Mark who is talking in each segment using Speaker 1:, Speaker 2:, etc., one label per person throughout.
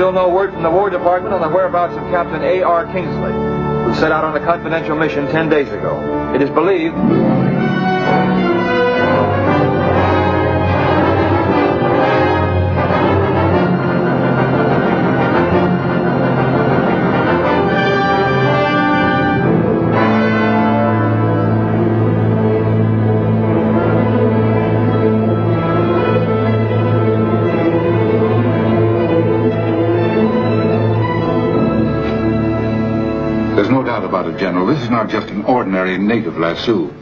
Speaker 1: still no word from the War Department on the whereabouts of Captain A.R. Kingsley, who set out on a confidential mission 10 days ago. It is believed...
Speaker 2: There's no doubt about it, General. This is not just an ordinary native lasso.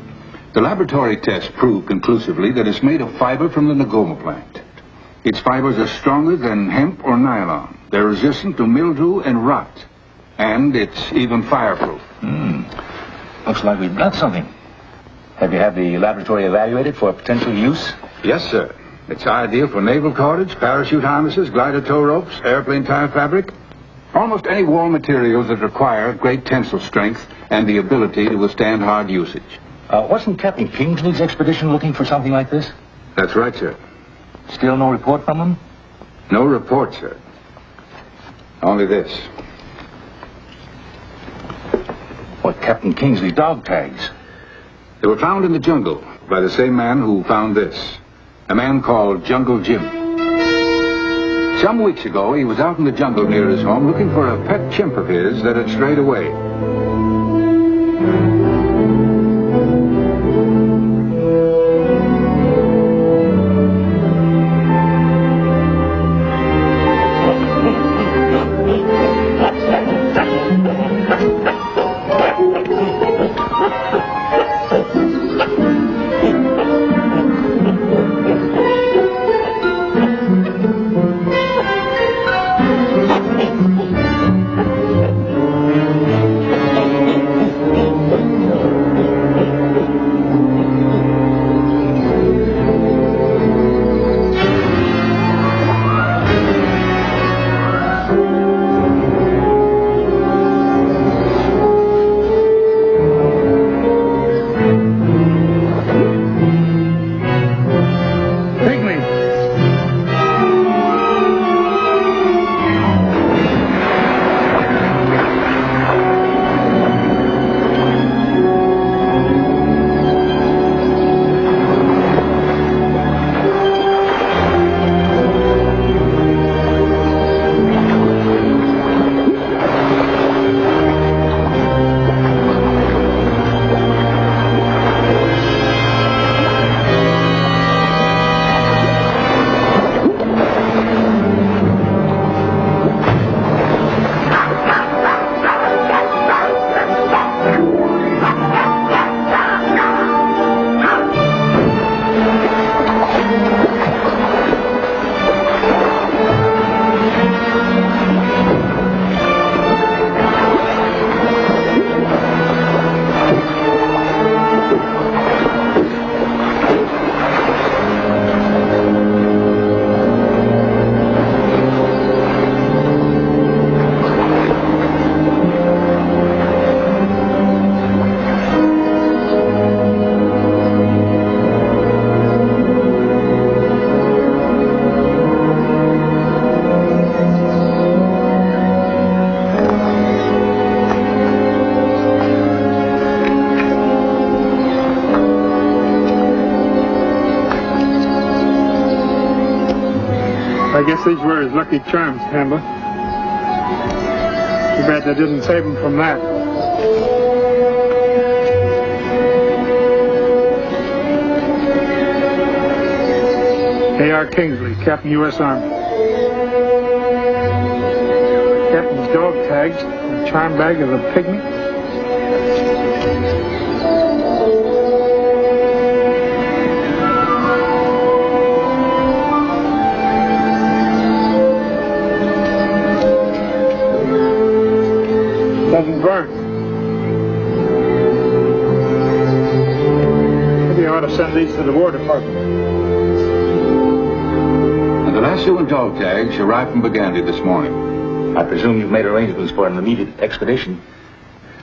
Speaker 2: The laboratory tests prove conclusively that it's made of fiber from the Ngoma plant. Its fibers are stronger than hemp or nylon. They're resistant to mildew and rot. And it's even fireproof.
Speaker 3: Looks like we've got something. Have you had the laboratory evaluated for potential use?
Speaker 2: Yes, sir. It's ideal for naval cordage, parachute harnesses, glider tow ropes, airplane tire fabric. Almost any wall materials that require great tensile strength and the ability to withstand hard usage.
Speaker 3: Wasn't Captain Kingsley's expedition looking for something like this?
Speaker 2: That's right, sir.
Speaker 3: Still no report from them?
Speaker 2: No report, sir. Only this.
Speaker 3: What, Captain Kingsley's dog tags?
Speaker 2: They were found in the jungle by the same man who found this. A man called Jungle Jim. Some weeks ago, he was out in the jungle near his home looking for a pet chimp of his that had strayed away.
Speaker 4: I guess these were his lucky charms, Hambler. Too bad they didn't save him from that. A.R. Kingsley, Captain, U.S. Army. Captain's dog tags, the charm bag of the pygmy. Doesn't burn. Maybe I ought to send these to the War Department.
Speaker 2: And the lasso and dog tags arrived from Bagandi this morning.
Speaker 3: I presume you've made arrangements for an immediate expedition.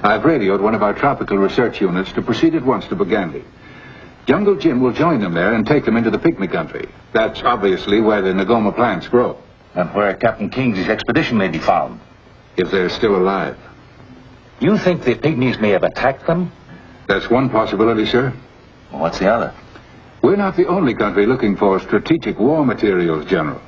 Speaker 2: I've radioed one of our tropical research units to proceed at once to Bagandi. Jungle Jim will join them there and take them into the pygmy country. That's obviously where the Ngoma plants grow.
Speaker 3: And where Captain Kingsley's expedition may be found.
Speaker 2: If they're still alive.
Speaker 3: You think the pygmies may have attacked them?
Speaker 2: That's one possibility, sir.
Speaker 3: Well, what's the other?
Speaker 2: We're not the only country looking for strategic war materials, General.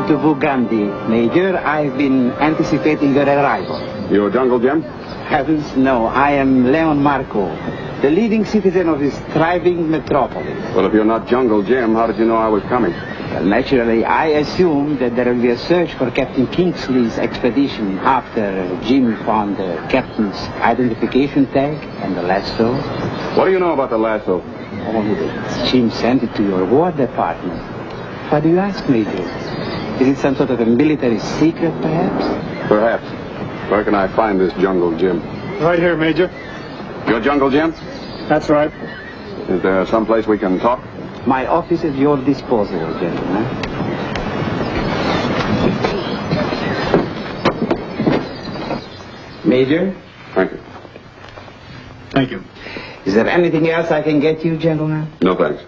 Speaker 5: To Vugandi, Major. I've been anticipating your arrival.
Speaker 6: You're Jungle Jim?
Speaker 5: Heavens, no. I am Leon Marco, the leading citizen of this thriving metropolis.
Speaker 6: Well, if you're not Jungle Jim, how did you know I was coming?
Speaker 5: Well, naturally, I assumed that there will be a search for Captain Kingsley's expedition after Jim found the captain's identification tag and the lasso.
Speaker 6: What do you know about the lasso?
Speaker 5: Only that Jim sent it to your War Department. Why do you ask, Major? Is it some sort of a military secret, perhaps?
Speaker 6: Perhaps. Where can I find this Jungle Jim?
Speaker 4: Right here, Major.
Speaker 6: You're Jungle Jim?
Speaker 4: That's right.
Speaker 6: Is there some place we can talk?
Speaker 5: My office is your disposal, gentlemen. Major?
Speaker 6: Thank you.
Speaker 4: Thank you.
Speaker 5: Is there anything else I can get you, gentlemen?
Speaker 6: No thanks.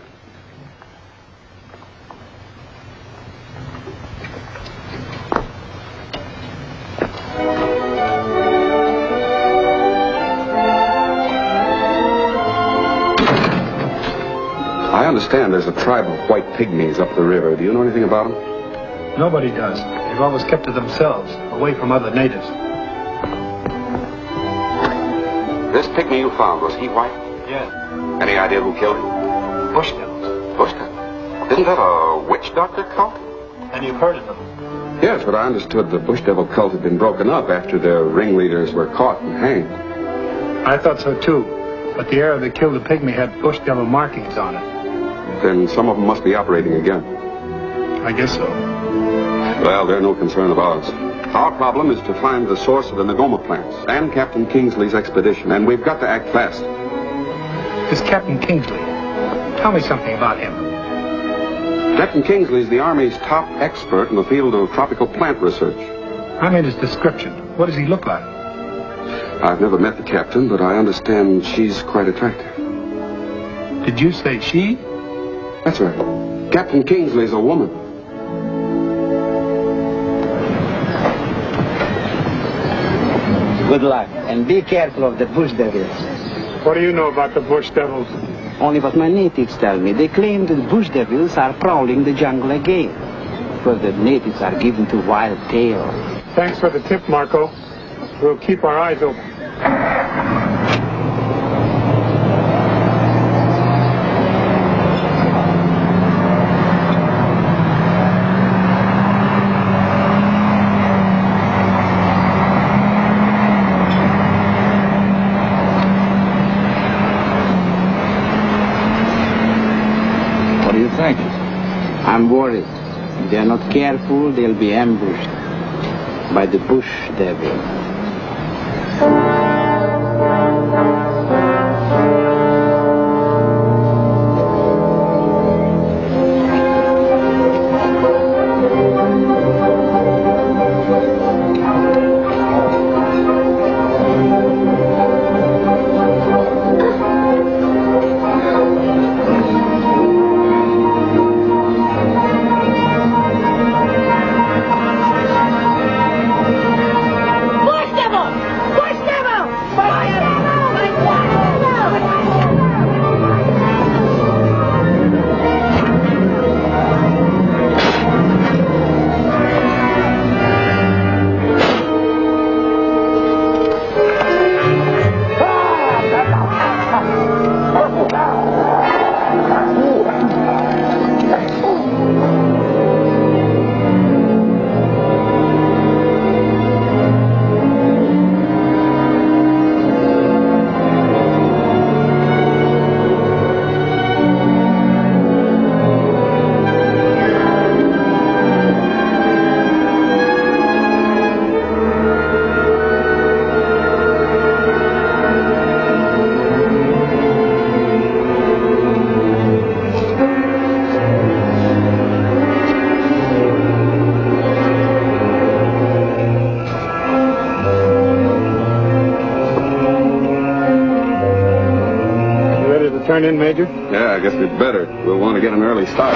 Speaker 6: I understand there's a tribe of white pygmies up the river. Do you know anything about them?
Speaker 4: Nobody does. They've always kept to themselves, away from other natives.
Speaker 6: This pygmy you found, was he white?
Speaker 4: Yes.
Speaker 6: Any idea who killed him?
Speaker 4: Bush devils.
Speaker 6: Bush devil. Isn't that a witch doctor cult?
Speaker 4: And you've heard of them.
Speaker 6: Yes, but I understood the Bush devil cult had been broken up after their ringleaders were caught and hanged.
Speaker 4: I thought so, too. But the arrow that killed the pygmy had bush devil markings on it.
Speaker 6: Then some of them must be operating again.
Speaker 4: I guess so.
Speaker 6: Well, they're no concern of ours. Our problem is to find the source of the Nagoma plants and Captain Kingsley's expedition, and we've got to act fast.
Speaker 4: This Captain Kingsley, tell me something about him.
Speaker 6: Captain Kingsley is the Army's top expert in the field of tropical plant research.
Speaker 4: I mean his description. What does he look like?
Speaker 6: I've never met the captain, but I understand she's quite attractive.
Speaker 4: Did you say she?
Speaker 6: That's right. Captain Kingsley's a woman.
Speaker 5: Good luck, and be careful of the bush devils.
Speaker 4: What do you know about the bush devils?
Speaker 5: Only what my natives tell me. They claim that bush devils are prowling the jungle again, because the natives are given to wild tales.
Speaker 4: Thanks for the tip, Marco. We'll keep our eyes open.
Speaker 3: What do you think?
Speaker 5: I'm worried. If they're not careful, they'll be ambushed by the bush devil.
Speaker 4: Turn in, Major.
Speaker 6: Yeah, I guess we'd better. We'll want to get an early start.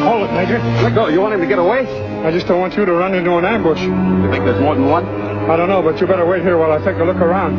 Speaker 4: Hold it, Major.
Speaker 6: Let go. You want him to get away?
Speaker 4: I just don't want you to run into an ambush.
Speaker 6: You think there's more than one?
Speaker 4: I don't know, but you better wait here while I take a look around.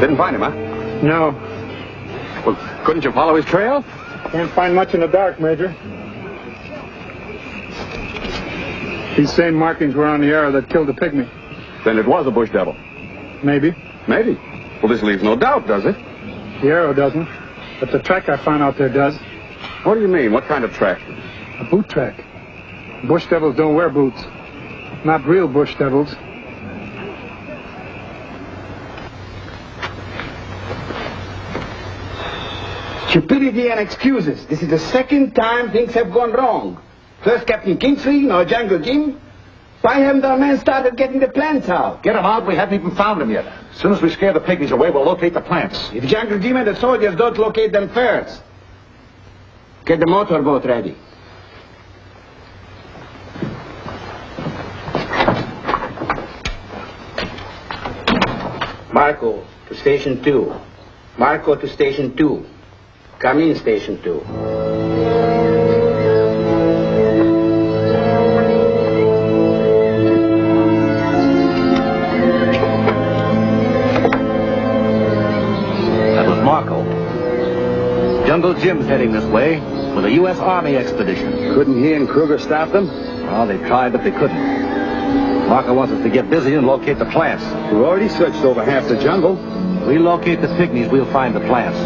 Speaker 6: Didn't find him, huh?
Speaker 4: No.
Speaker 6: Well, couldn't you follow his trail?
Speaker 4: Can't find much in the dark, Major. These same markings were on the arrow that killed the pygmy.
Speaker 6: Then it was a bush devil.
Speaker 4: Maybe.
Speaker 6: Maybe. Well, this leaves no doubt, does it?
Speaker 4: The arrow doesn't. But the track I found out there does.
Speaker 6: What do you mean? What kind of track?
Speaker 4: A boot track. Bush devils don't wear boots. Not real bush devils.
Speaker 5: Stupidity and excuses. This is the second time things have gone wrong. First Captain Kingsley, now Jungle Jim. Why haven't our men started getting the plants out?
Speaker 3: Get him out. We haven't even found him yet. As soon as we scare the pygmies away, we'll locate the plants.
Speaker 5: If Jungle Jim and the soldiers don't locate them first, get the motorboat ready. Marco to Station 2. Marco to Station 2. Come in, Station 2.
Speaker 3: That was Marco. Jungle Jim's heading this way with a U.S. Army expedition.
Speaker 1: Couldn't he and Kruger stop them?
Speaker 3: Well, they tried, but they couldn't. Marco wants us to get busy and locate the plants.
Speaker 1: We've already searched over half the jungle.
Speaker 3: If we locate the pygmies, we'll find the plants.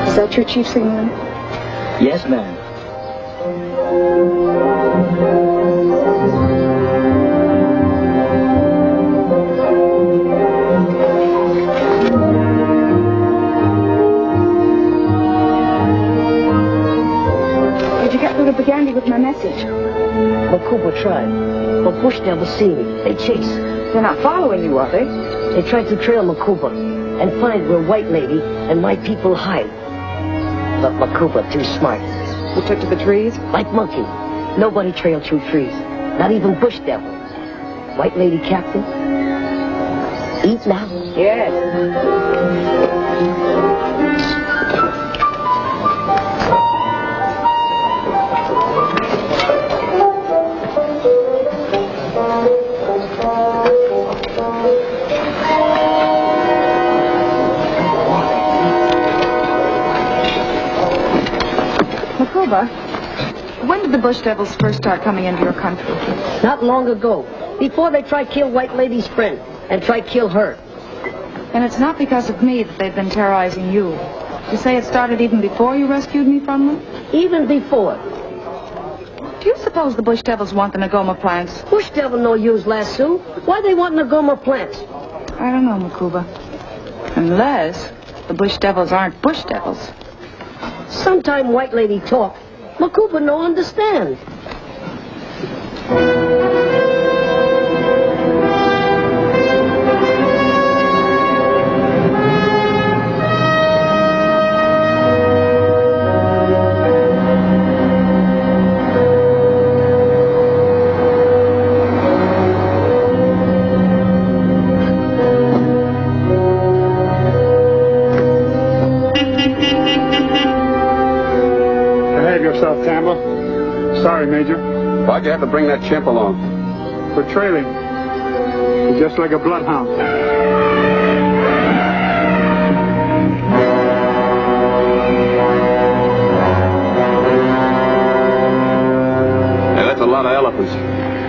Speaker 7: Is that your chief signal?
Speaker 5: Yes, ma'am.
Speaker 7: Did you get through to Bagandi with my message?
Speaker 8: Makuba tried, but bush devils see me. They chase.
Speaker 7: They're not following you, are they?
Speaker 8: They tried to trail Makuba and find where White Lady and my people hide. But Makuba too smart.
Speaker 7: You took to the trees?
Speaker 8: Like monkey. Nobody trailed through trees. Not even bush devil. White Lady Captain. Eat now.
Speaker 7: Yes. Makuba, when did the Bush Devils first start coming into your country?
Speaker 8: Not long ago. Before they try kill White Lady's friend and try kill her.
Speaker 7: And it's not because of me that they've been terrorizing you. You say it started even before you rescued me from them?
Speaker 8: Even before.
Speaker 7: Do you suppose the Bush Devils want the Nagoma plants?
Speaker 8: Bush Devil no use lasso. Why they want Nagoma plants?
Speaker 7: I don't know, Makuba. Unless the Bush Devils aren't Bush Devils.
Speaker 8: Sometime White Lady talk. Makuba no understand.
Speaker 4: Sorry, Major.
Speaker 6: Why'd you have to bring that chimp along?
Speaker 4: We're trailing. He's just like a bloodhound.
Speaker 6: Hey, that's a lot of elephants.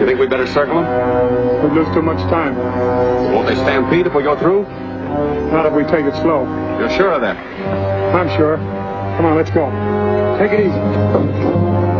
Speaker 6: You think we better circle them?
Speaker 4: We'd lose too much time.
Speaker 6: Won't they stampede if we go through?
Speaker 4: Not if we take it slow.
Speaker 6: You're sure of that?
Speaker 4: I'm sure. Come on, let's go. Take it easy.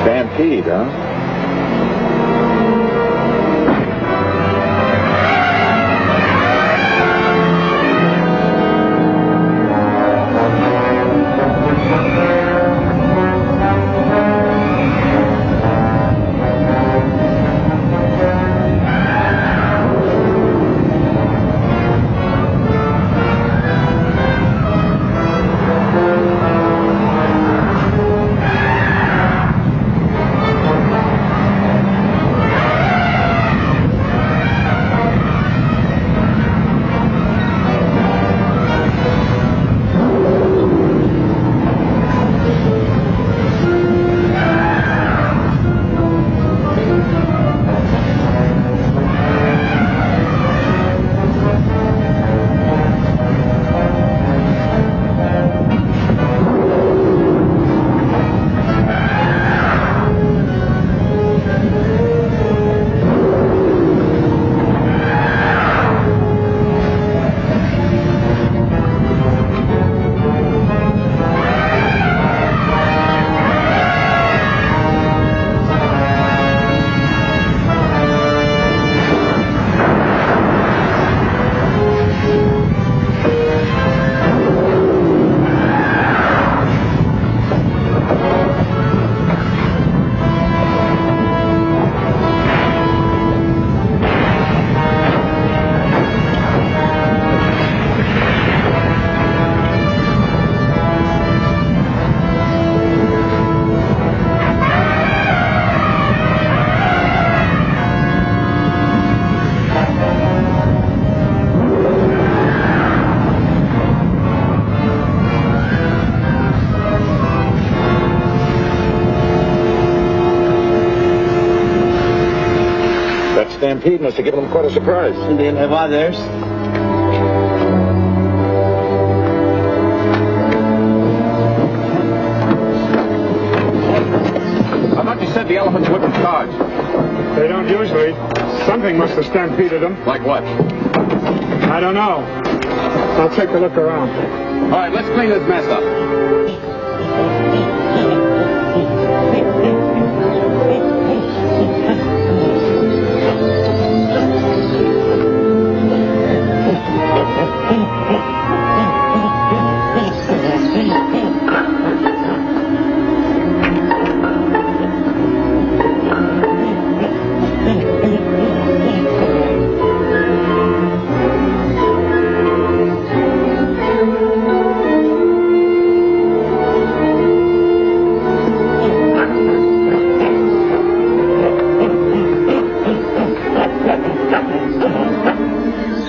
Speaker 3: Stampede, huh? Stampede must have given them quite a surprise.
Speaker 5: And they'll have others.
Speaker 3: I thought you said the elephants wouldn't charge.
Speaker 4: They don't usually. Something must have stampeded them.
Speaker 3: Like what?
Speaker 4: I don't know. I'll take a look around.
Speaker 6: All right, let's clean this mess up.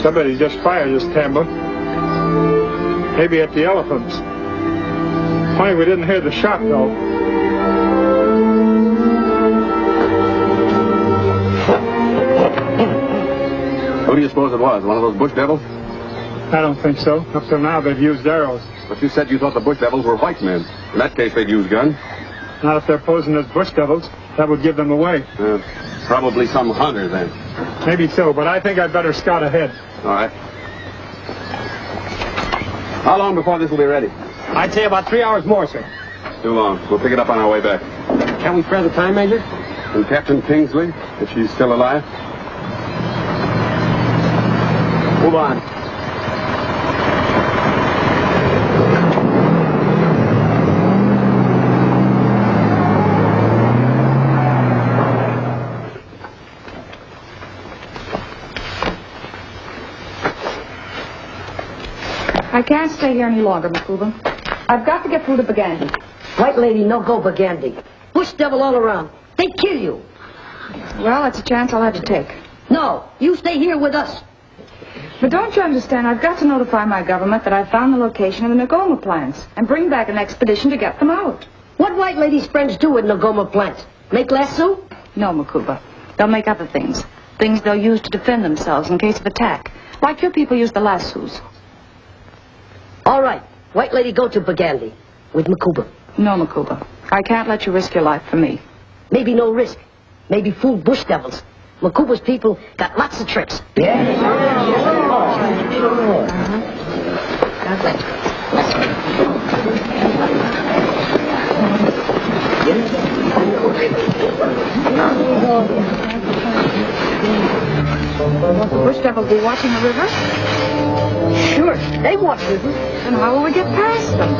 Speaker 4: Somebody just fired this timber. Maybe at the elephants. Funny we didn't hear the shot, though.
Speaker 6: Who do you suppose it was? One of those bush devils?
Speaker 4: I don't think so. Up till now, they've used arrows.
Speaker 6: But you said you thought the bush devils were white men. In that case, they'd use guns.
Speaker 4: Not if they're posing as bush devils. That would give them away.
Speaker 6: Probably some hunter, then.
Speaker 4: Maybe so, but I think I'd better scout ahead.
Speaker 6: All right. How long before this will be ready?
Speaker 9: I'd say about 3 hours more, sir.
Speaker 6: Too long. We'll pick it up on our way back.
Speaker 9: Can we spare the time, Major?
Speaker 6: And Captain Kingsley, if she's still alive?
Speaker 9: Move on.
Speaker 7: I can't stay here any longer, Makuba. I've got to get through to Bagandi.
Speaker 8: White lady, no go Bagandi. Bush devil all around. They kill you.
Speaker 7: Well, that's a chance I'll have to take.
Speaker 8: No, you stay here with us.
Speaker 7: But don't you understand? I've got to notify my government that I've found the location of the Nagoma plants and bring back an expedition to get them out.
Speaker 8: What white lady's friends do with Nagoma plants? Make lasso?
Speaker 7: No, Makuba. They'll make other things. Things they'll use to defend themselves in case of attack. Like your people use the lassos.
Speaker 8: All right. White lady go to Bagandi with Makuba.
Speaker 7: No, Makuba. I can't let you risk your life for me.
Speaker 8: Maybe no risk. Maybe fool bush devils. Makuba's people got lots of tricks.
Speaker 7: Won't the bush devils be watching the river?
Speaker 8: Sure, they watch rivers.
Speaker 7: Then how will we get past them?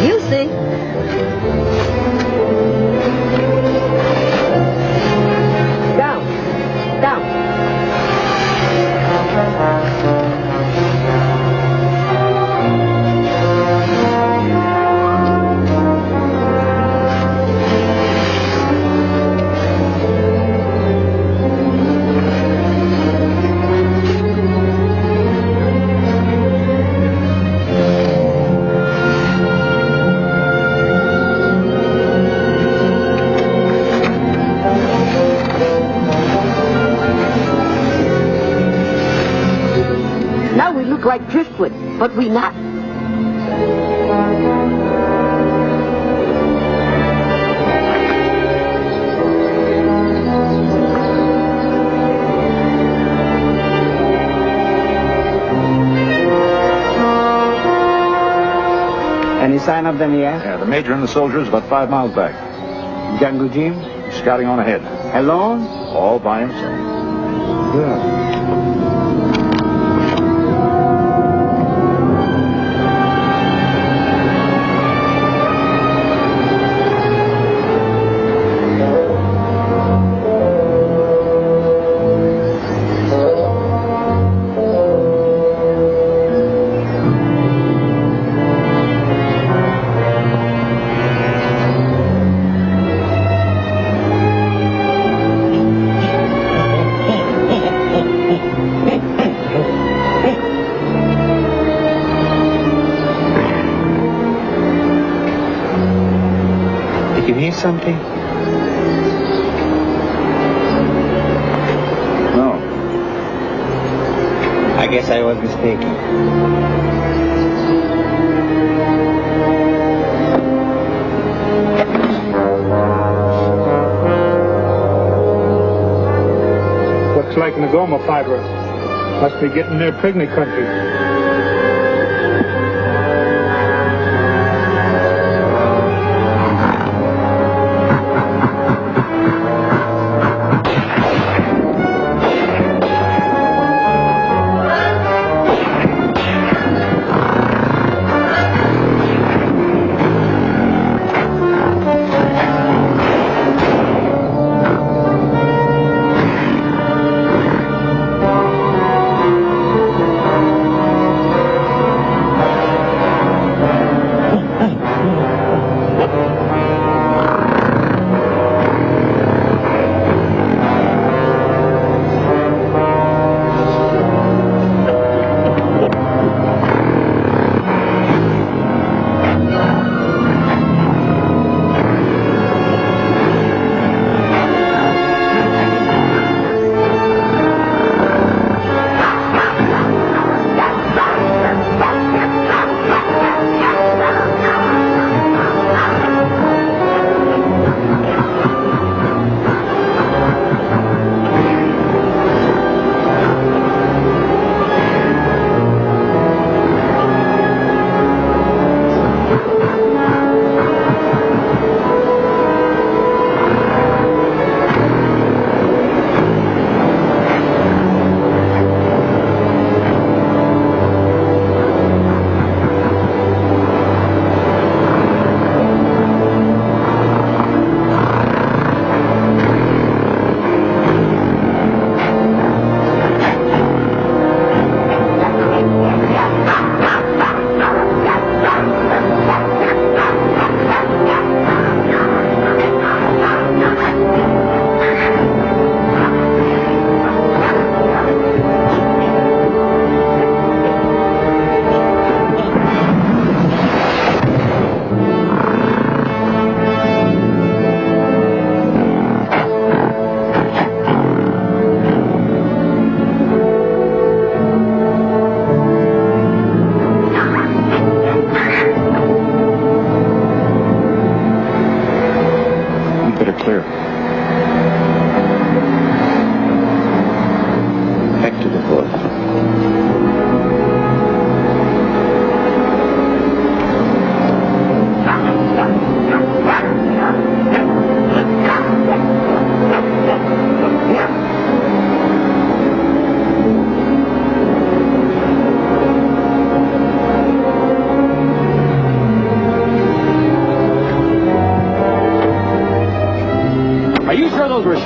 Speaker 8: You see. Down. Now we look like driftwood, but we not.
Speaker 5: Any sign of them yet?
Speaker 3: Yeah, the major and the soldiers about 5 miles back.
Speaker 5: Jungle Jim?
Speaker 3: Scouting on ahead.
Speaker 5: Alone?
Speaker 3: All by himself.
Speaker 5: Good.
Speaker 9: You hear something?
Speaker 5: No. I guess I was mistaken.
Speaker 4: Looks like Nagoma fiber. Must be getting near pygmy country.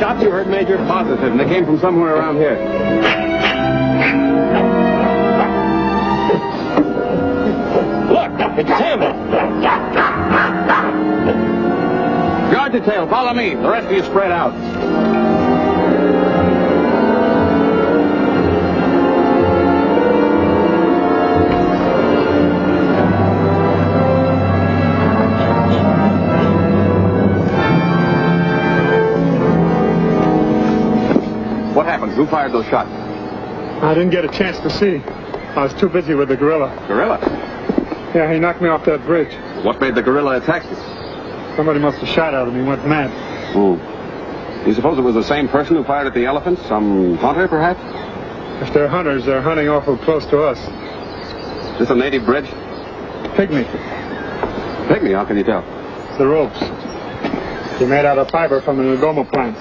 Speaker 9: shots you heard, Major?
Speaker 6: Positive, and they came from somewhere around here.
Speaker 9: Look, it's Tambo.
Speaker 6: Guard detail, follow me. The rest of you spread out. What happened? Who fired those shots?
Speaker 4: I didn't get a chance to see. I was too busy with the gorilla.
Speaker 6: Gorilla?
Speaker 4: Yeah, he knocked me off that bridge.
Speaker 6: What made the gorilla attack you?
Speaker 4: Somebody must have shot at him. He went mad.
Speaker 6: You suppose it was the same person who fired at the elephant? Some hunter, perhaps?
Speaker 4: If they're hunters, they're hunting awful close to us.
Speaker 6: Is this a native bridge?
Speaker 4: Pygmy.
Speaker 6: Pygmy, how can you tell?
Speaker 4: The ropes. They're made out of fiber from the Ngoma plant.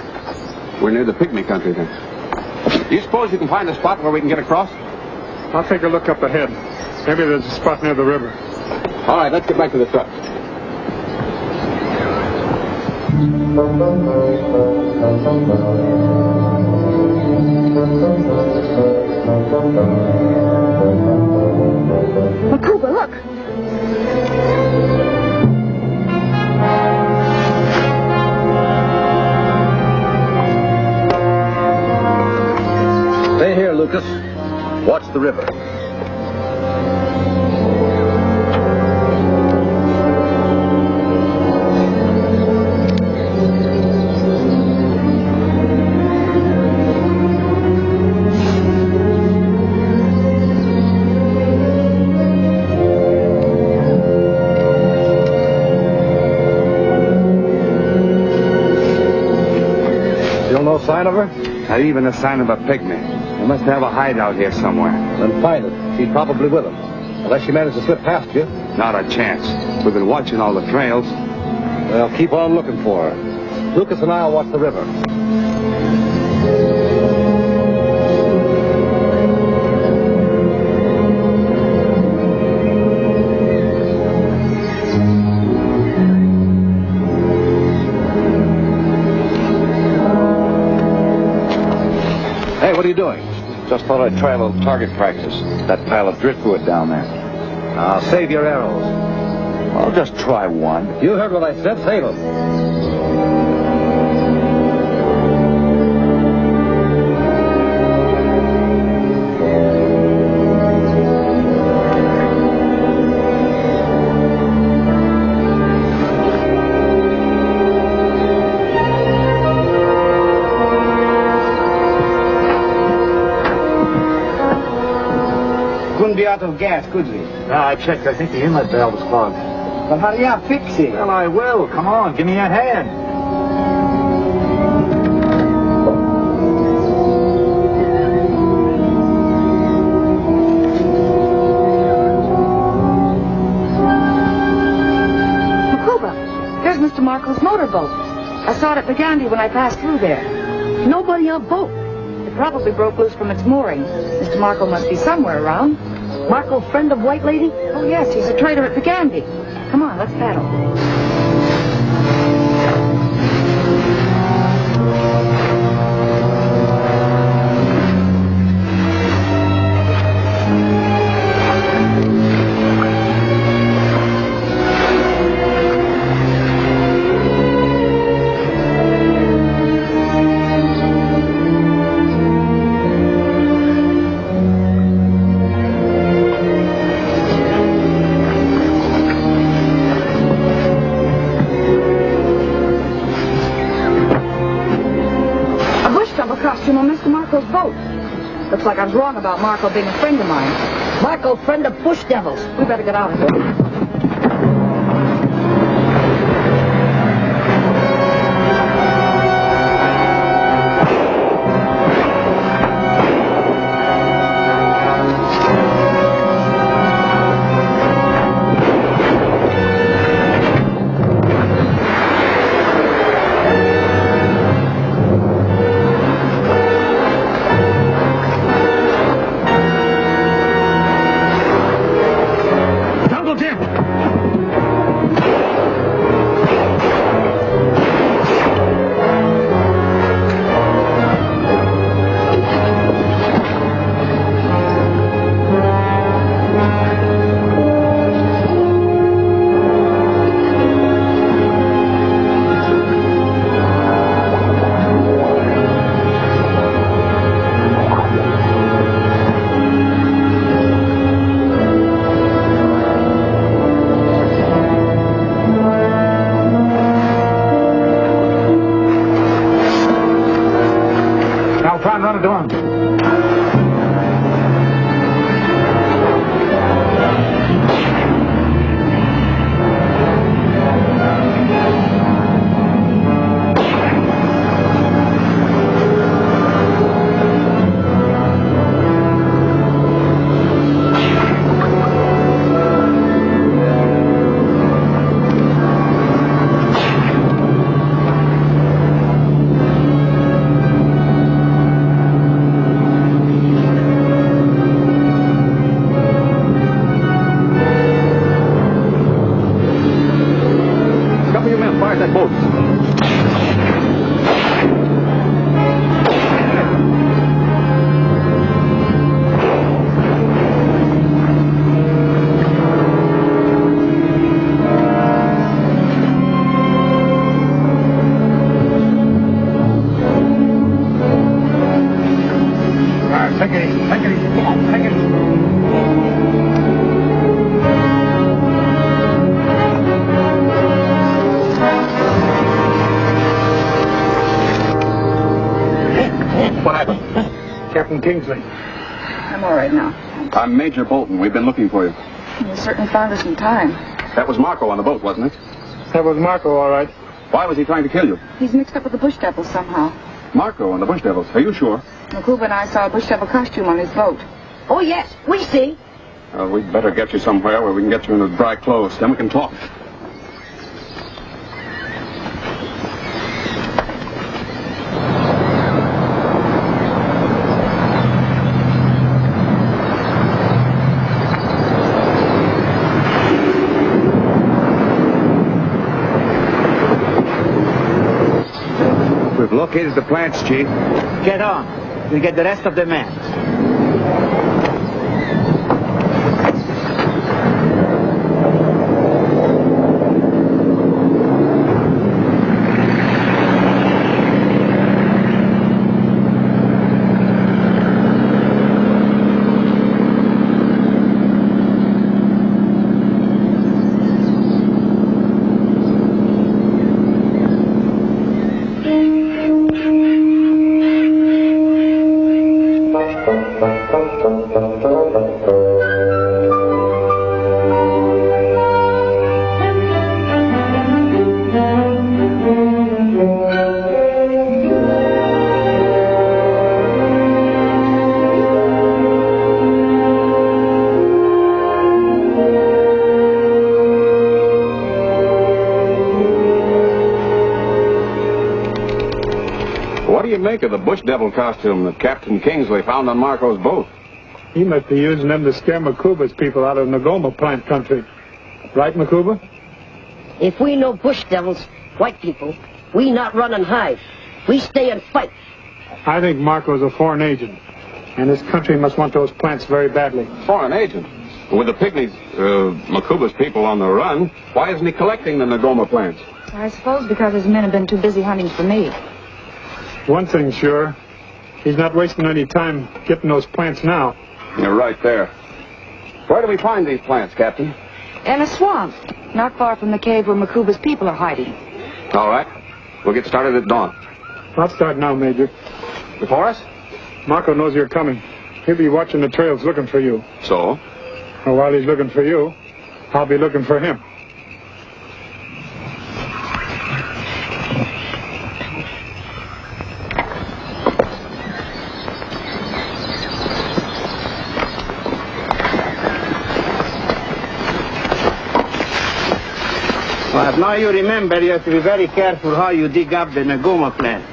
Speaker 6: We're near the Pygmy country, then. Do you suppose you can find a spot where we can get across?
Speaker 4: I'll take a look up ahead. Maybe there's a spot near the river.
Speaker 6: All right, let's get back to the truck.
Speaker 7: Makuba, look.
Speaker 3: Stay here, Lucas. Watch the river.
Speaker 1: Still no sign of her?
Speaker 6: Not even a sign of a pygmy. They must have a hideout here somewhere.
Speaker 3: Then find it. She's probably with them. Unless she managed to slip past you.
Speaker 6: Not a chance. We've been watching all the trails.
Speaker 3: Well, keep on looking for her. Lucas and I'll watch the river. Hey, what are you doing?
Speaker 1: Just thought I'd try a little target practice. That pile of driftwood down there.
Speaker 3: Now, save your arrows.
Speaker 1: I'll just try one.
Speaker 3: You heard what I said. Save them.
Speaker 5: Couldn't be out of gas, could we?
Speaker 1: No, I checked. I think the inlet valve is clogged.
Speaker 5: Well, hurry up, fix it.
Speaker 1: Well, I will. Come on, give me a hand.
Speaker 7: Makuba, there's Mr. Marco's motorboat. I saw it at Bagandi when I passed through there.
Speaker 8: Nobody on boat.
Speaker 7: It probably broke loose from its mooring. Mr. Marco must be somewhere around.
Speaker 8: Marco, friend of White Lady?
Speaker 7: Oh, yes, he's a trader at Bagandi. Come on, let's paddle. Costume on Mr. Marco's boat. Looks like I was wrong about Marco being a friend of mine.
Speaker 8: Marco, friend of bush devils.
Speaker 7: We better get out of here.
Speaker 4: Uncle Jim! Take it easy. Take it easy. Come on, take it easy.
Speaker 6: What happened?
Speaker 4: Captain Kingsley.
Speaker 7: I'm all right now.
Speaker 6: I'm Major Bolton. We've been looking for you.
Speaker 7: You certainly found us in time.
Speaker 6: That was Marco on the boat, wasn't it?
Speaker 4: That was Marco, all right.
Speaker 6: Why was he trying to kill you?
Speaker 7: He's mixed up with the Bush Devils somehow.
Speaker 6: Marco and the Bush Devils. Are you sure?
Speaker 7: Makuba and I saw a Bush Devil costume on his boat.
Speaker 8: Oh, yes, we see.
Speaker 6: We'd better get you somewhere where we can get you into dry clothes. Then we can talk.
Speaker 1: We've located the plants, Chief.
Speaker 5: Get on. We'll get the rest of the men.
Speaker 6: What do you make of the Bush Devil costume that Captain Kingsley found on Marco's boat?
Speaker 4: He must be using them to scare Makuba's people out of Nagoma plant country. Right, Makuba?
Speaker 8: If we know Bush Devils, white people, we not run and hide. We stay and fight.
Speaker 4: I think Marco's a foreign agent, and his country must want those plants very badly.
Speaker 6: Foreign agent. With the pygmies, Makuba's people on the run, why isn't he collecting the Nagoma plants?
Speaker 7: I suppose because his men have been too busy hunting for me.
Speaker 4: One thing's sure, he's not wasting any time getting those plants now.
Speaker 6: You're right there. Where do we find these plants, Captain?
Speaker 7: In a swamp, not far from the cave where Makuba's people are hiding.
Speaker 6: All right. We'll get started at dawn.
Speaker 4: I'll start now, Major.
Speaker 6: Before us?
Speaker 4: Marco knows you're coming. He'll be watching the trails looking for you.
Speaker 6: So?
Speaker 4: And while he's looking for you, I'll be looking for him.
Speaker 5: But now you remember, you have to be very careful how you dig up the Nagoma plant.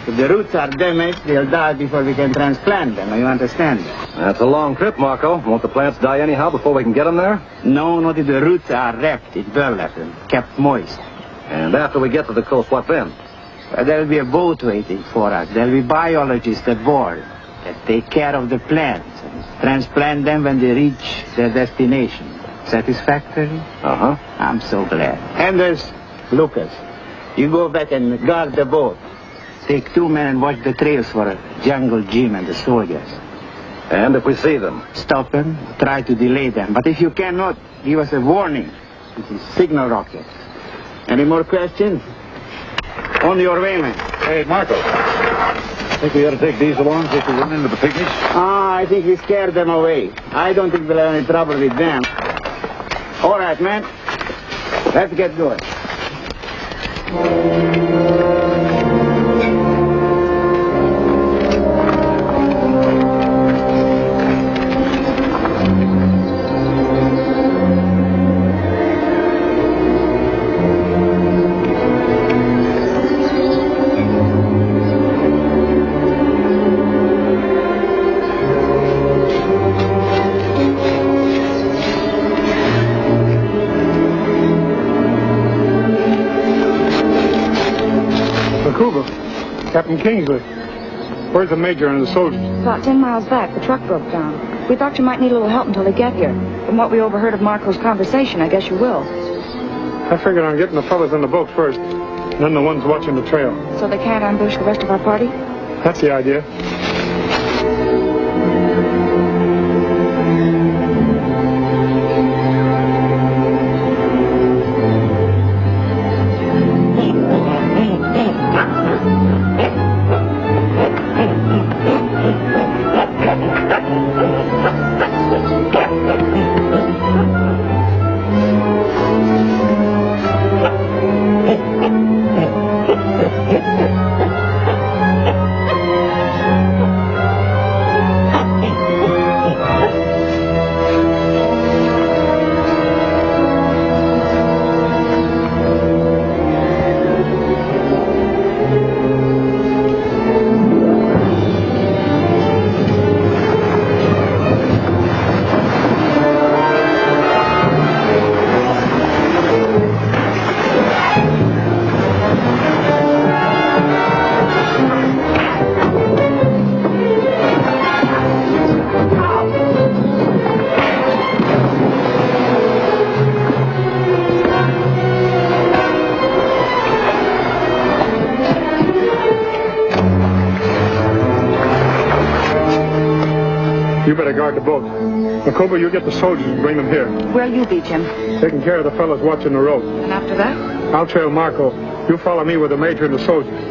Speaker 5: If the roots are damaged, they'll die before we can transplant them. You understand?
Speaker 1: That's a long trip, Marco. Won't the plants die anyhow before we can get them there?
Speaker 5: No, not if the roots are wrapped in burlap and kept moist.
Speaker 1: And after we get to the coast, what then?
Speaker 5: There'll be a boat waiting for us. There'll be biologists aboard that take care of the plants and transplant them when they reach their destination. Satisfactory?
Speaker 1: Uh-huh.
Speaker 5: I'm so glad. And there's Lucas. You go back and guard the boat. Take 2 men and watch the trails for Jungle Jim and the soldiers.
Speaker 1: And if we see them?
Speaker 5: Stop them, try to delay them. But if you cannot, give us a warning. This is signal rocket. Any more questions? On your way, man.
Speaker 1: Hey, Marco. Think we ought to take these along if we run into the pygmies?
Speaker 5: I think we scared them away. I don't think we'll have any trouble with them. All right, man. Let's get going.
Speaker 4: Captain Kingsley. Where's the major and the soldiers?
Speaker 7: About 10 miles back, the truck broke down. We thought you might need a little help until they get here. From what we overheard of Marco's conversation, I guess you will.
Speaker 4: I figured on getting the fellas on the boat first, and then the ones watching the trail.
Speaker 7: So they can't ambush the rest of our party?
Speaker 4: That's the idea. You better guard the boat. Makuba, you get the soldiers and bring them here.
Speaker 7: Where'll you be, Jim?
Speaker 4: Taking care of the fellas watching the road.
Speaker 7: And after that?
Speaker 4: I'll trail Marco. You follow me with the major and the soldiers.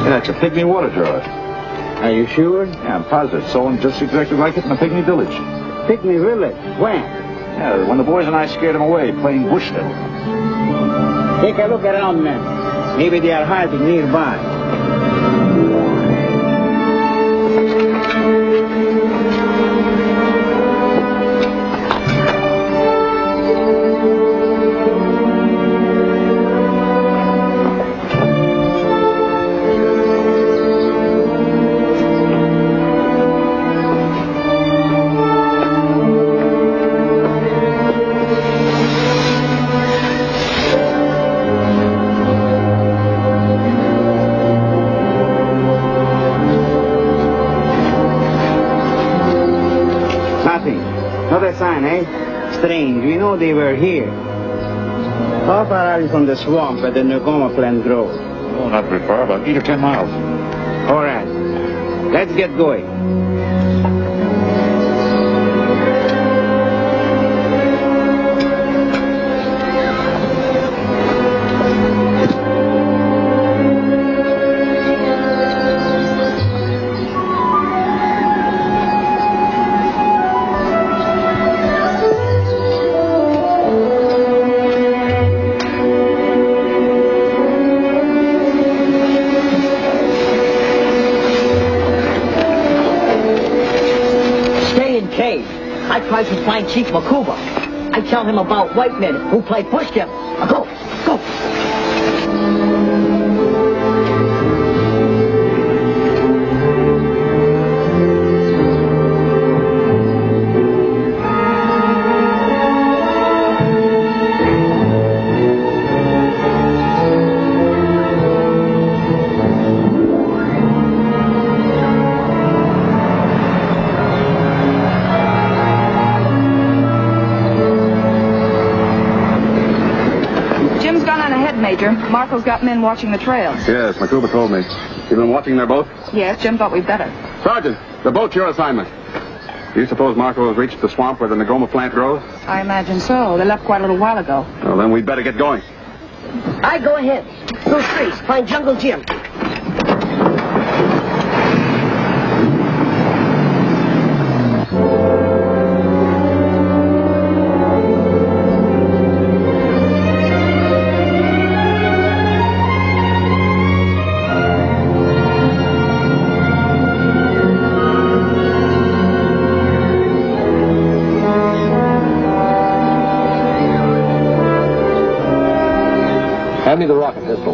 Speaker 3: That's a pygmy water jar.
Speaker 5: Are you sure?
Speaker 3: Yeah, I'm positive. Saw him just exactly like it in the pygmy village.
Speaker 5: Pygmy village? When?
Speaker 3: Yeah, when the boys and I scared him away playing bush devil.
Speaker 5: Take a look around, men. Maybe they are hiding nearby. Another sign, eh? Strange. We know they were here. How far are you from the swamp where the Nagoma plant grows?
Speaker 3: Oh, not very far, about 8 or 10 miles.
Speaker 5: All right. Let's get going.
Speaker 8: cave. I tried to find Chief Makuba. I tell him about white men who play push devil. Go, go.
Speaker 7: Major. Marco's got men watching the trail.
Speaker 6: Yes, Makuba told me. You've been watching their boat?
Speaker 7: Yes, Jim thought we'd better.
Speaker 6: Sergeant, the boat's your assignment. Do you suppose Marco has reached the swamp where the Negoma plant grows?
Speaker 7: I imagine so. They left quite a little while ago.
Speaker 6: Well, then we'd better get going.
Speaker 8: I go ahead. Through trees. Find Jungle Jim.
Speaker 3: Hand me the rocket pistol.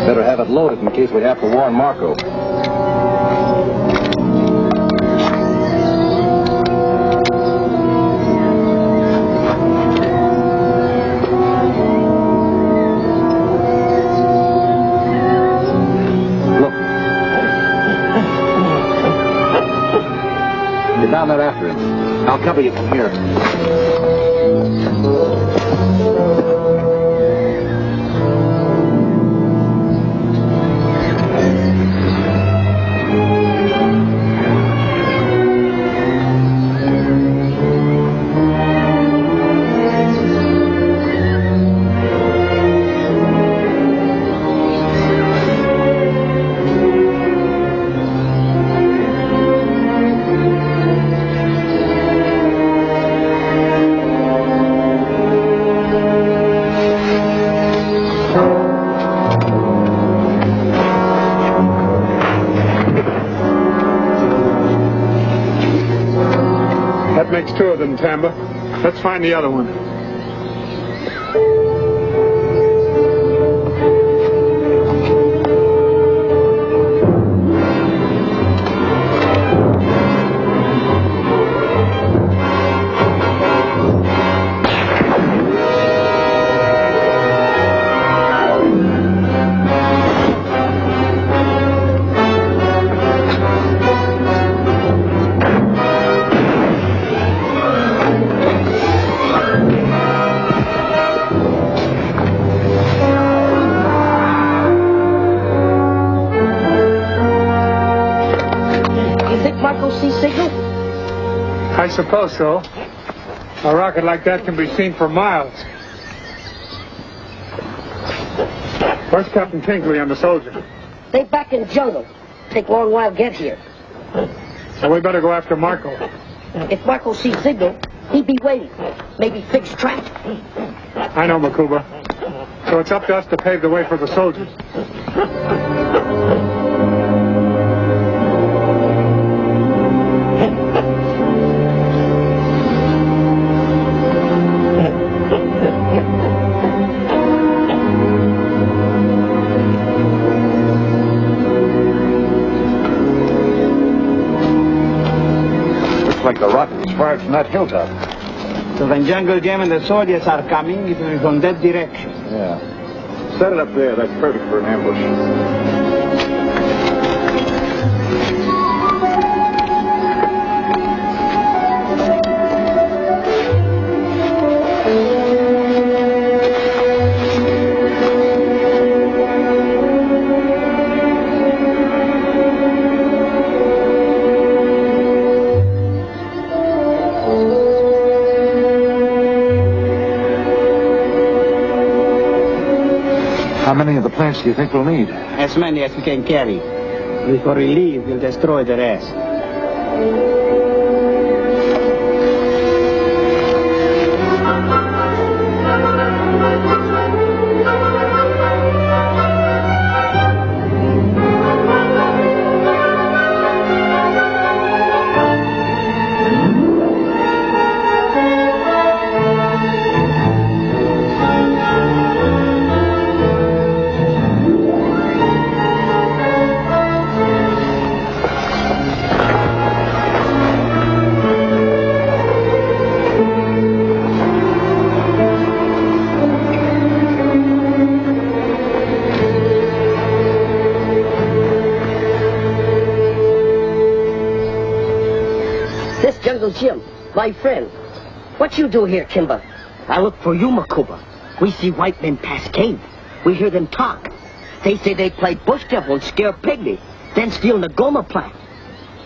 Speaker 3: Better have it loaded in case we have to warn Marco. Look. Get down there after him. I'll cover you from here.
Speaker 4: That makes two of them, Tamba. Let's find the other one. I suppose so. A rocket like that can be seen for miles. Where's Captain Kingsley and the soldier?
Speaker 8: They back in the jungle. Take a long while to get here.
Speaker 4: So we better go after Marco.
Speaker 8: If Marco sees signal, he'd be waiting. Maybe fix trap.
Speaker 4: I know, Makuba. So it's up to us to pave the way for the soldiers.
Speaker 3: Like the rocket was fired from that hilltop.
Speaker 5: So when Jungle Jim and the soldiers are coming, it will be from that direction.
Speaker 3: Yeah. Set it up there. That's perfect for an ambush. How many of the plants do you think we'll need?
Speaker 5: As many as we can carry. Before we leave, we'll destroy the rest.
Speaker 8: This Jungle Jim, my friend. What you do here, Kimba?
Speaker 10: I look for you, Makuba. We see white men pass cave. We hear them talk. They say they play bush devil and scare Pygmy, then steal Nagoma plant.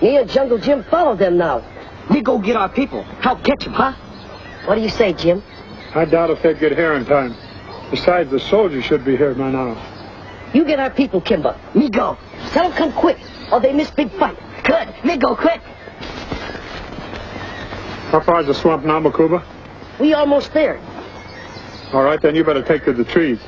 Speaker 8: Me and Jungle Jim follow them now.
Speaker 10: We go get our people. Help catch them, huh?
Speaker 8: What do you say, Jim?
Speaker 4: I doubt if they'd get here in time. Besides, the soldiers should be here by now.
Speaker 8: You get our people, Kimba.
Speaker 10: Me go.
Speaker 8: Tell them come quick, or they miss big fight.
Speaker 10: Good. Me go quick.
Speaker 4: How far is the swamp now, Makuba?
Speaker 8: We almost there.
Speaker 4: All right, then you better take to the trees.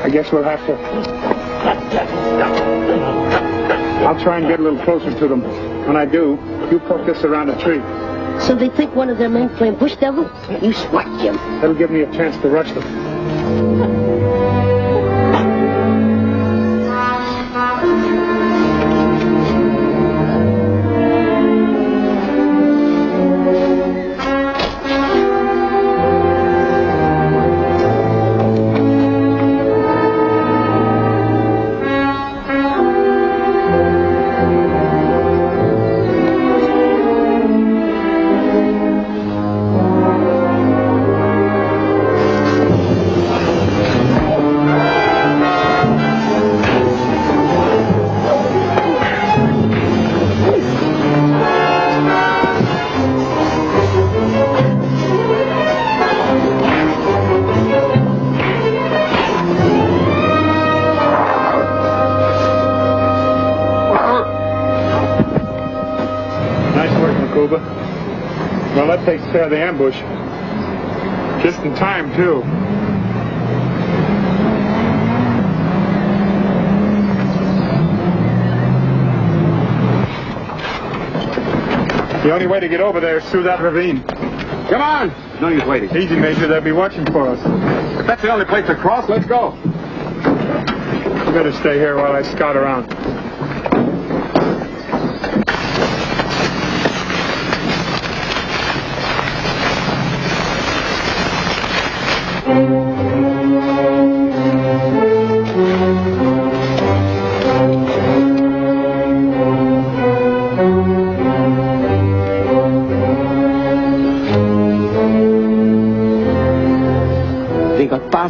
Speaker 4: I guess we'll have to... I'll try and get a little closer to them. When I do, you poke this around a tree.
Speaker 8: So they think one of their men playing bush devil? You smart, Jim.
Speaker 4: That'll give me a chance to rush them. Well, that takes care of the ambush. Just in time, too. The only way to get over there is through that ravine.
Speaker 6: Come on! No use waiting.
Speaker 4: Easy, Major. They'll be watching for us.
Speaker 6: If that's the only place to cross, let's go.
Speaker 4: You better stay here while I scout around.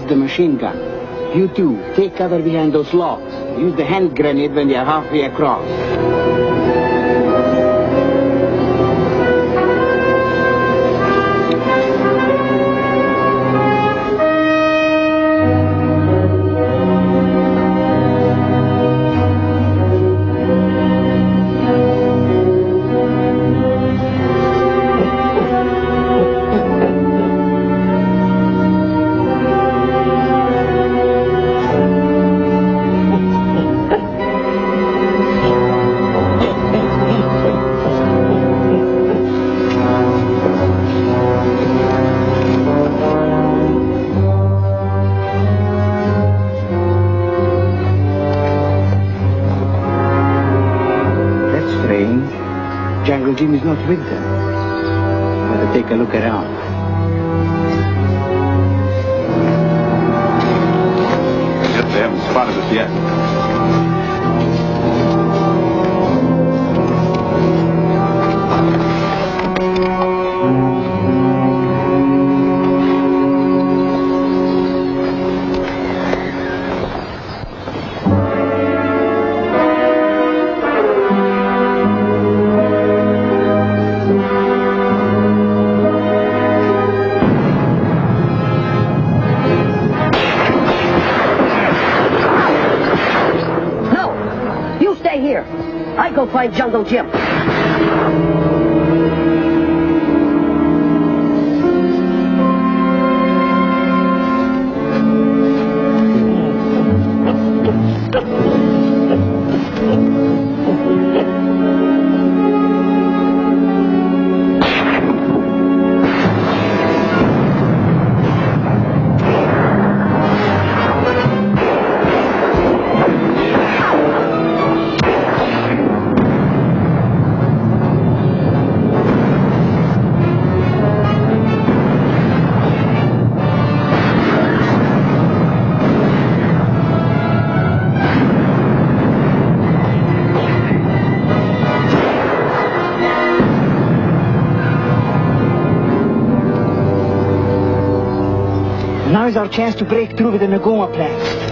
Speaker 5: The machine gun. You two, take cover behind those logs. Use the hand grenade when you're halfway across. with them. Better take a look around.
Speaker 6: Yes, they haven't spotted us yet.
Speaker 8: I go find Jungle Jim.
Speaker 5: Now is our chance to break through with the Nagoma plant.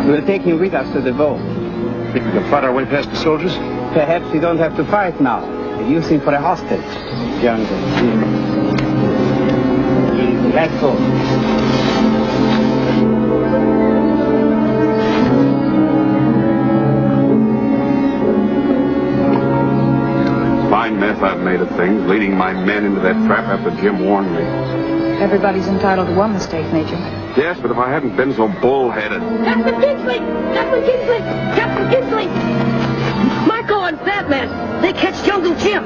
Speaker 5: We'll take him with us to the boat.
Speaker 3: Think we can fight our way past the soldiers?
Speaker 5: Perhaps we don't have to fight now. We'll use him for a hostage. Jungle Jim. Let's go.
Speaker 6: Fine mess I've made of things, leading my men into that trap after Jim warned me.
Speaker 7: Everybody's entitled to one mistake, Major.
Speaker 6: Yes, but if I hadn't been so bullheaded.
Speaker 8: Captain Kingsley! Captain Kingsley! Captain Kingsley! Marco and Batman! They catch Jungle Jim!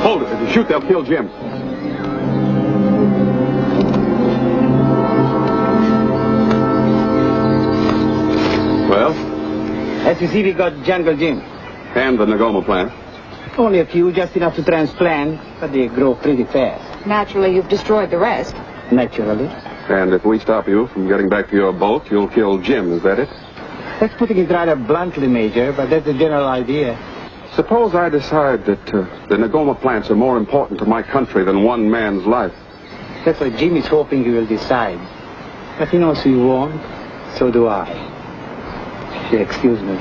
Speaker 6: Hold it. If you shoot, they'll kill Jim. Well?
Speaker 5: As you see, we got Jungle Jim.
Speaker 6: And the Nagoma plant.
Speaker 5: Only a few, just enough to transplant, but they grow pretty fast.
Speaker 7: Naturally, you've destroyed the rest.
Speaker 5: Naturally.
Speaker 6: And if we stop you from getting back to your boat, you'll kill Jim, is that it?
Speaker 5: That's putting it rather bluntly, Major, but that's the general idea.
Speaker 6: Suppose I decide that the Nagoma plants are more important to my country than one man's life.
Speaker 5: That's what Jimmy's hoping he will decide. But he knows he won't. So do I. If you excuse me.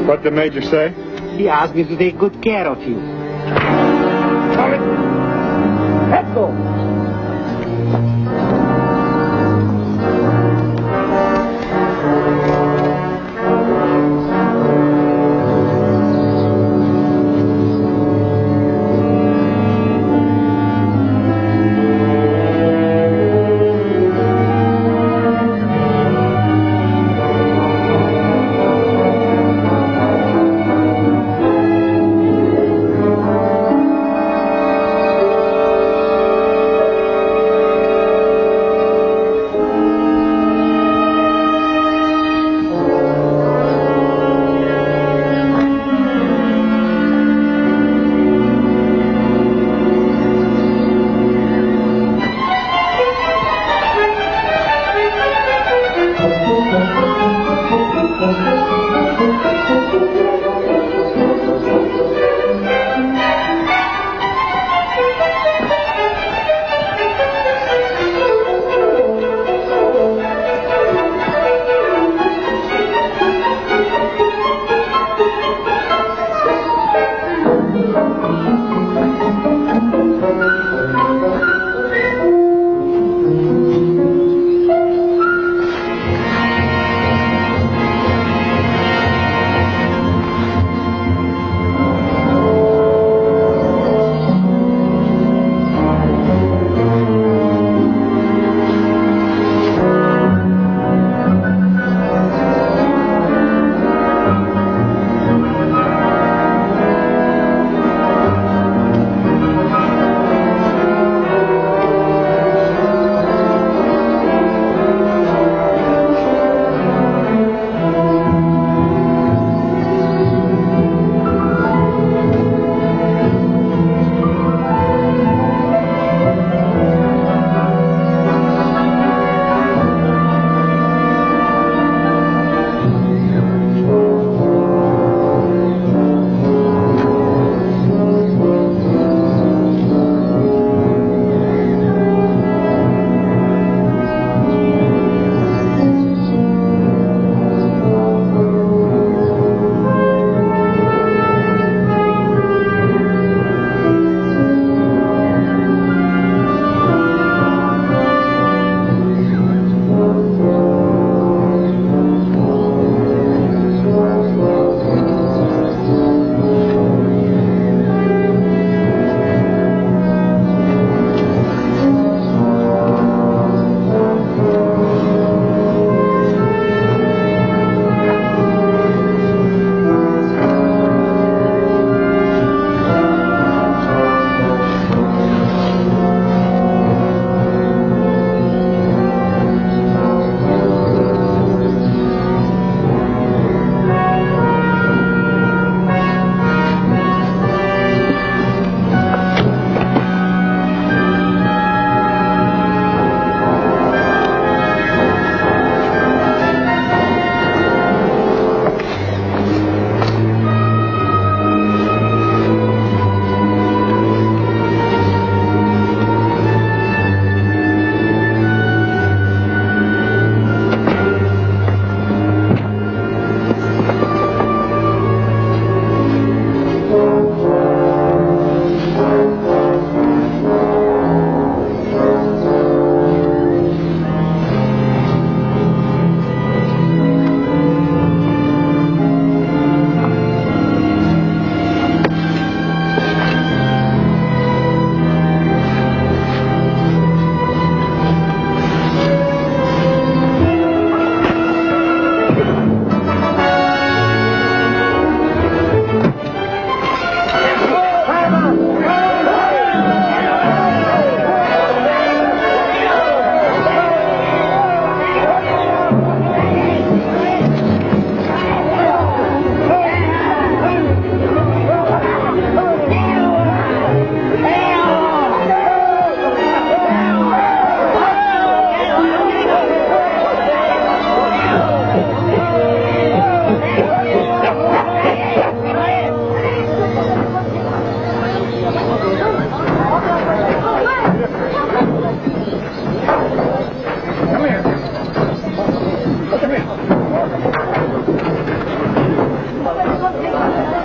Speaker 4: What'd the Major say?
Speaker 5: He asked me to take good care of you.
Speaker 10: Let's go.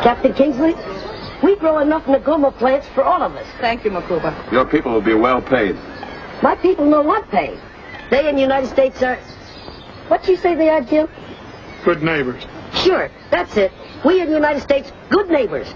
Speaker 8: Captain Kingsley, we grow enough Nagoma plants for all of us.
Speaker 7: Thank you, Makuba.
Speaker 6: Your people will be well paid.
Speaker 8: My people know what pay. They in the United States are... What you say they are, Jim?
Speaker 4: Good neighbors.
Speaker 8: Sure, that's it. We in the United States, good neighbors.